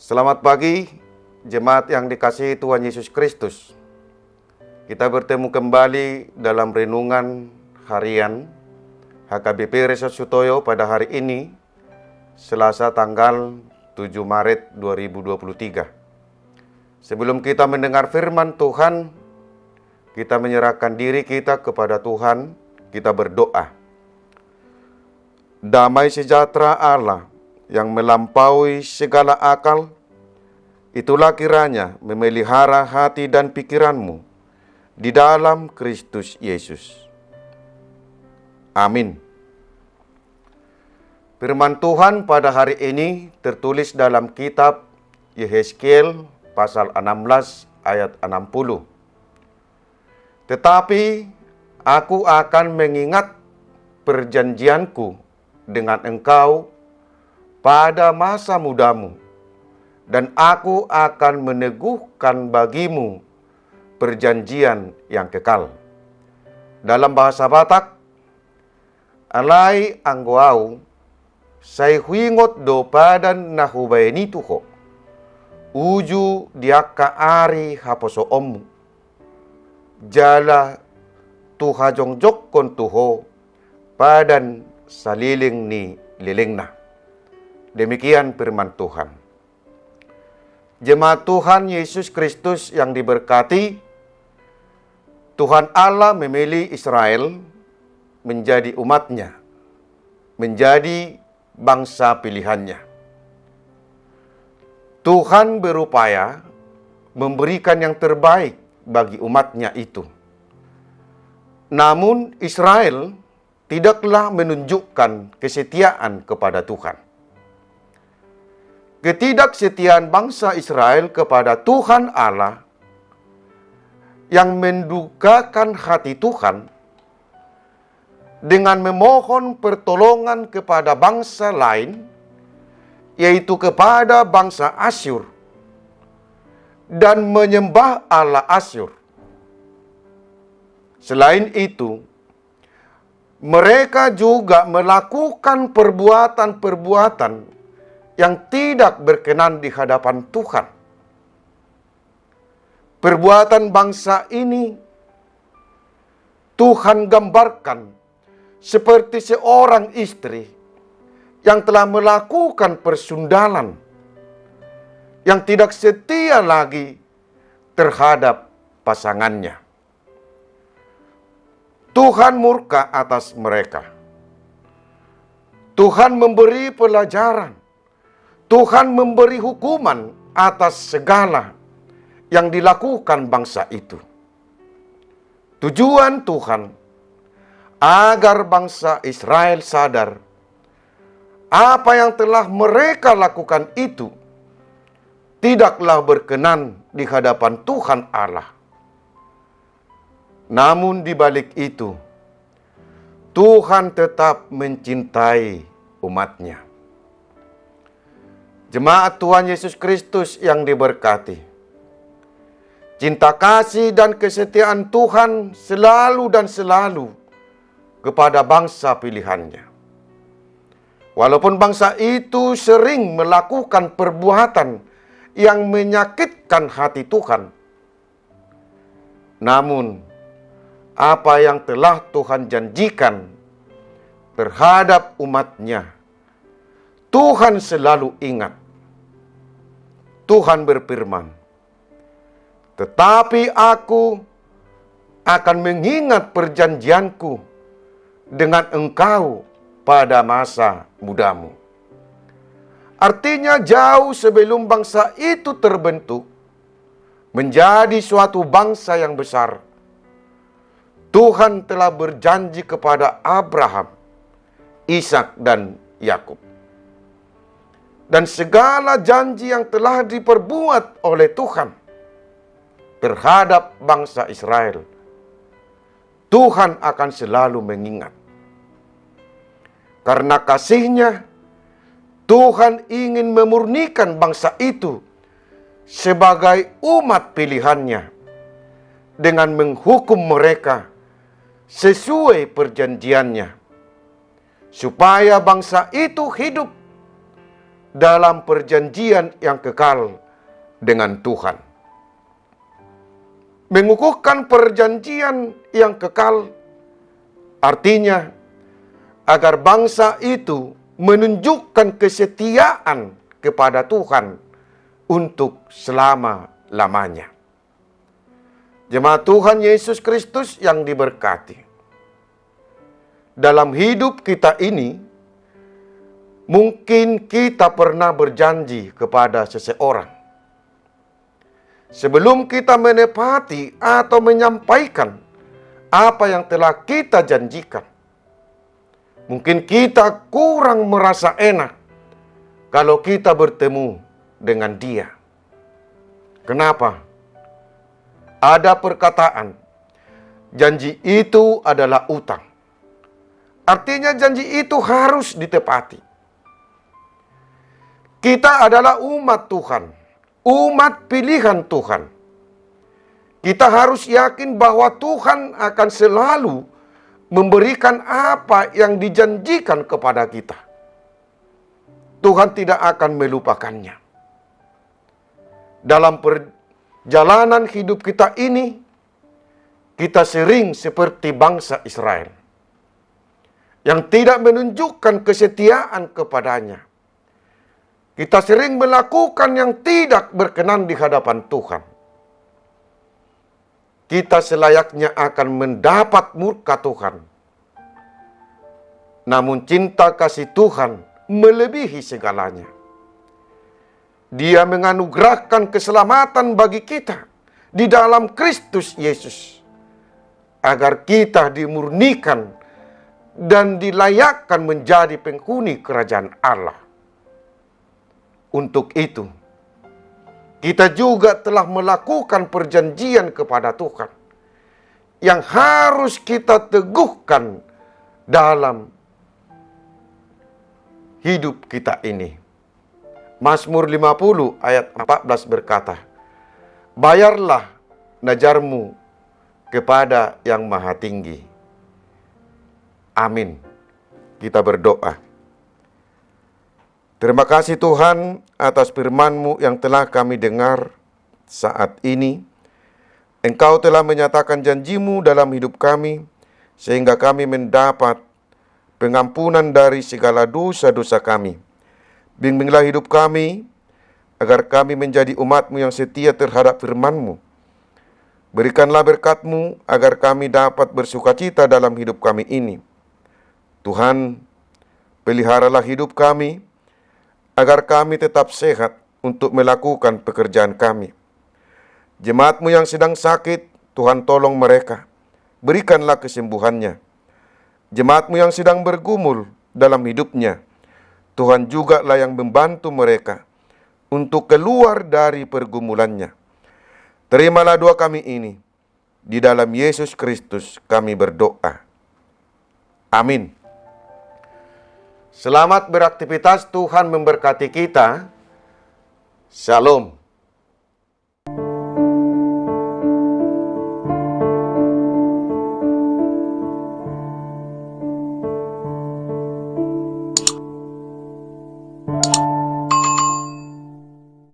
Selamat pagi, jemaat yang dikasihi Tuhan Yesus Kristus. Kita bertemu kembali dalam renungan harian HKBP Resort Sutoyo pada hari ini, Selasa tanggal 7 Maret 2023. Sebelum kita mendengar firman Tuhan, kita menyerahkan diri kita kepada Tuhan, kita berdoa. Damai sejahtera Allah yang melampaui segala akal, itulah kiranya memelihara hati dan pikiranmu di dalam Kristus Yesus. Amin. Firman Tuhan pada hari ini tertulis dalam kitab Yehezkiel pasal 16 ayat 60. Tetapi aku akan mengingat perjanjianku dengan engkau pada masa mudamu, dan aku akan meneguhkan bagimu perjanjian yang kekal. Dalam bahasa Batak, alai anggoau sai huingot do padan nahubaini tuho uju diaka ari haposo omu jala tuha jongjok kon tuho padan saliling ni lilingna. Demikian firman Tuhan. Jemaat Tuhan Yesus Kristus yang diberkati, Tuhan Allah memilih Israel menjadi umatnya, menjadi bangsa pilihannya. Tuhan berupaya memberikan yang terbaik bagi umatnya itu. Namun Israel tidaklah menunjukkan kesetiaan kepada Tuhan. Ketidaksetiaan bangsa Israel kepada Tuhan Allah yang mendukakan hati Tuhan dengan memohon pertolongan kepada bangsa lain, yaitu kepada bangsa Asyur, dan menyembah Allah Asyur. Selain itu, mereka juga melakukan perbuatan-perbuatan yang tidak berkenan di hadapan Tuhan. Perbuatan bangsa ini Tuhan gambarkan seperti seorang istri yang telah melakukan persundalan, yang tidak setia lagi terhadap pasangannya. Tuhan murka atas mereka. Tuhan memberi pelajaran. Tuhan memberi hukuman atas segala yang dilakukan bangsa itu. Tujuan Tuhan agar bangsa Israel sadar apa yang telah mereka lakukan itu tidaklah berkenan di hadapan Tuhan Allah. Namun di balik itu, Tuhan tetap mencintai umatnya. Jemaat Tuhan Yesus Kristus yang diberkati, cinta kasih dan kesetiaan Tuhan selalu dan selalu kepada bangsa pilihannya. Walaupun bangsa itu sering melakukan perbuatan yang menyakitkan hati Tuhan, namun apa yang telah Tuhan janjikan terhadap umatnya, Tuhan selalu ingat. Tuhan berfirman, tetapi aku akan mengingat perjanjianku dengan engkau pada masa mudamu. Artinya jauh sebelum bangsa itu terbentuk menjadi suatu bangsa yang besar, Tuhan telah berjanji kepada Abraham, Ishak dan Yakub. Dan segala janji yang telah diperbuat oleh Tuhan terhadap bangsa Israel, Tuhan akan selalu mengingat. Karena kasih-Nya, Tuhan ingin memurnikan bangsa itu sebagai umat pilihan-Nya dengan menghukum mereka sesuai perjanjian-Nya, supaya bangsa itu hidup dalam perjanjian yang kekal dengan Tuhan. Mengukuhkan perjanjian yang kekal artinya agar bangsa itu menunjukkan kesetiaan kepada Tuhan untuk selama-lamanya. Jemaat Tuhan Yesus Kristus yang diberkati. Dalam hidup kita ini, mungkin kita pernah berjanji kepada seseorang. Sebelum kita menepati atau menyampaikan apa yang telah kita janjikan, mungkin kita kurang merasa enak kalau kita bertemu dengan dia. Kenapa? Ada perkataan, janji itu adalah utang. Artinya janji itu harus ditepati. Kita adalah umat Tuhan, umat pilihan Tuhan. Kita harus yakin bahwa Tuhan akan selalu memberikan apa yang dijanjikan kepada kita. Tuhan tidak akan melupakannya. Dalam perjalanan hidup kita ini, kita sering seperti bangsa Israel yang tidak menunjukkan kesetiaan kepadanya. Kita sering melakukan yang tidak berkenan di hadapan Tuhan. Kita selayaknya akan mendapat murka Tuhan. Namun cinta kasih Tuhan melebihi segalanya. Dia menganugerahkan keselamatan bagi kita di dalam Kristus Yesus, agar kita dimurnikan dan dilayakkan menjadi penghuni kerajaan Allah. Untuk itu, kita juga telah melakukan perjanjian kepada Tuhan yang harus kita teguhkan dalam hidup kita ini. Mazmur 50 ayat 14 berkata, bayarlah najarmu kepada yang maha tinggi. Amin. Kita berdoa. Terima kasih Tuhan atas firman-Mu yang telah kami dengar saat ini. Engkau telah menyatakan janji-Mu dalam hidup kami, sehingga kami mendapat pengampunan dari segala dosa-dosa kami. Bimbinglah hidup kami, agar kami menjadi umat-Mu yang setia terhadap firman-Mu. Berikanlah berkat-Mu, agar kami dapat bersukacita dalam hidup kami ini. Tuhan, peliharalah hidup kami, agar kami tetap sehat untuk melakukan pekerjaan kami. Jemaat-Mu yang sedang sakit, Tuhan tolong mereka. Berikanlah kesembuhannya. Jemaat-Mu yang sedang bergumul dalam hidupnya, Tuhan juga lah yang membantu mereka untuk keluar dari pergumulannya. Terimalah doa kami ini. Di dalam Yesus Kristus kami berdoa. Amin. Selamat beraktivitas, Tuhan memberkati kita. Shalom.